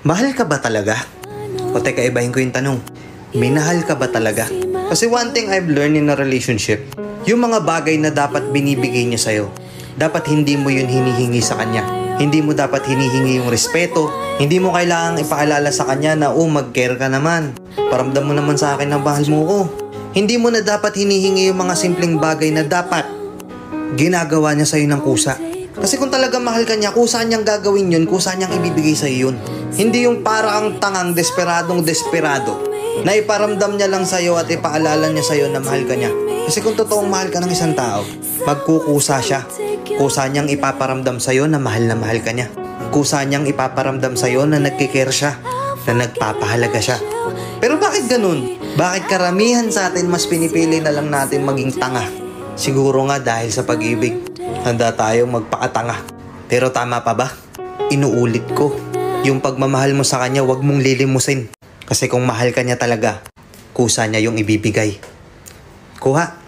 Mahal ka ba talaga? O teka, ibahin ko yung tanong. Minahal ka ba talaga? Kasi one thing I've learned in a relationship, yung mga bagay na dapat binibigay niya sa'yo, dapat hindi mo yun hinihingi sa kanya. Hindi mo dapat hinihingi yung respeto. Hindi mo kailangang ipaalala sa kanya na, mag-care ka naman. Paramdam mo naman sa akin na mahal mo ko. Hindi mo na dapat hinihingi yung mga simpleng bagay na dapat ginagawa niya sa'yo ng kusa. Kasi kung talaga mahal ka niya, kusa niyang gagawin yun, kusa niyang ibibigay sa'yo yun. Hindi yung para ang tangang desperado na iparamdam niya lang sa'yo at ipaalala niya sa'yo na mahal ka niya. Kasi kung totoong mahal ka ng isang tao, magkukusa siya. Kusa niyang ipaparamdam sa'yo na mahal ka niya. Kusa niyang ipaparamdam sa'yo na nagkikare siya, na nagpapahalaga siya. Pero bakit ganun? Bakit karamihan sa atin mas pinipili na lang natin maging tanga? Siguro nga dahil sa pag-ibig, handa tayong magpakatanga. Pero tama pa ba? Inuulit ko, yung pagmamahal mo sa kanya, wag mong lilimusin. Kasi kung mahal ka niya talaga, kusa niya yung ibibigay. Kuha.